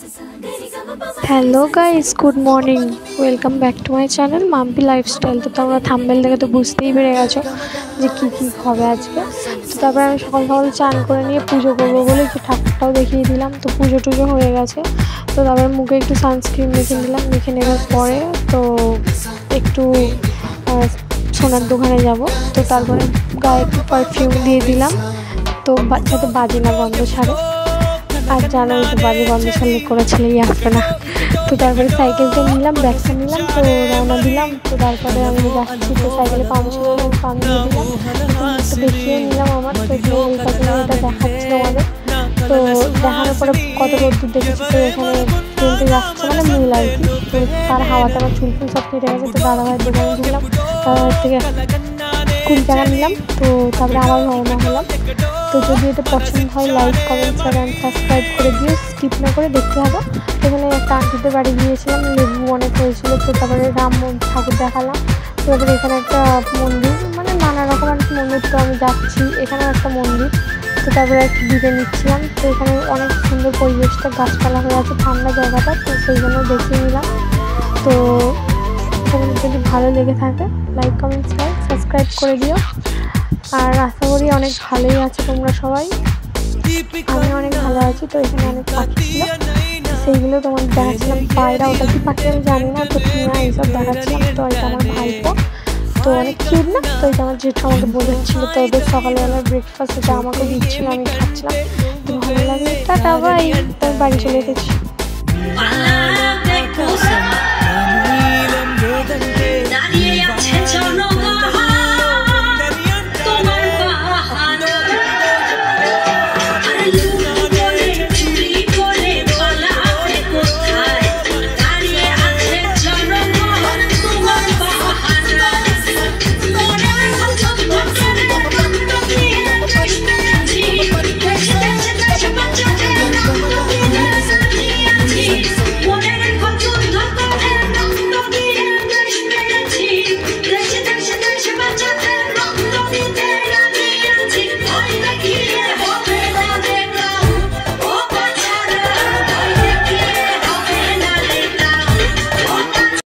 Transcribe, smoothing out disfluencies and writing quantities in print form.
Hello guys, good morning, welcome back to my channel Mampi lifestyle. तो তোমরা thumbnail দেখে তো বুঝতেই পেরে গেছো যে কী কী হবে আজকে। তো তারপরে আমি সকাল সকাল চান করে নিয়ে পুজো করবো বলে একটু ঠাকুরটাও দেখিয়ে দিলাম। তো পুজো টুজো হয়ে গেছে। তো তারপরে মুখে একটু সানস্ক্রিন মেখে নিলাম। মেখে নেওয়ার পরে তো একটু সোনার দোকানে যাব। তো তারপরে গায়ে একটু পারফিউম দিয়ে দিলাম, তো যাতে বাজে না গন্ধ ছাড়ে। আর জানোই তো বাজে গন্ধ ছাড়লে কোনো ছেলেই আসবে না। তো তারপরে সাইকেলটা নিলাম, ব্যাগটা নিলাম, তো রওনা দিলাম। তো তারপরে আমি যাচ্ছি, তো সাইকেলে পাম্প ছিল, পাম্প দিয়ে দিলাম, তো দেখিয়ে নিলাম আমার। তো এটা দেখাচ্ছি তোমাদের। তো দেখানোর পরে কত রোদ্দুর দেখেছি। তো এখানে ট্রেনটা যাচ্ছে মানে মূল আর কি। তো তার হাওয়াতে আমার চুল ফুল সব কেটে গেছে। তো দাদাভাইয়ের দোকানে ঢুকলাম, দাদাভাইয়ের থেকে 20 টাকা নিলাম। তো তারপরে আবার রওনা হলাম। তো যদি এটা পছন্দ হয় like, comment, share and subscribe করে দিও, স্কিপ না করে দেখতে হবে। এখানে একটা আন্টিদের বাড়ি গিয়েছিলাম, লেবু অনেক হয়েছিল। তো তারপরে রাম ঠাকুর দেখালাম। তো তারপরে এখানে একটা মন্দির, মানে নানা রকম আর কি মন্দির। তো আমি যাচ্ছি, এখানেও একটা মন্দির। তো তারপরে একটু দিতে নিচ্ছিলাম। তো এখানে অনেক সুন্দর পরিবেশটা, গাছপালা হয়ে আছে, ঠান্ডা জায়গাটা। তো সেই জন্য দেখিয়ে নিলাম। তো তোমাদের যদি ভালো লেগে থাকে লাইক, কমেন্ট, শেয়ার, সাবস্ক্রাইব করে দিও। আর আশা করি অনেক ভালোই আছে তোমরা সবাই। আমি অনেক ভালো আছি। তো এখানে অনেক পাখি ছিল, সেইগুলো তোমাদের দেখাচ্ছিলাম। পায়রা, ওটা কি পাখি আমি জানি না। তো টিয়া এইসব দেখাচ্ছিলাম। তো এটা আমার ভাইপো, তো অনেক কিউট না। তো এটা আমার জেঠু আমাকে বোঝাচ্ছিলো। তো ওদের সকালবেলার ব্রেকফাস্ট এটা আমাকে দিচ্ছিলো, আমি খাচ্ছিলাম। তো ভালো লাগে। Tata, bye. বাড়ি চলে এসেছি।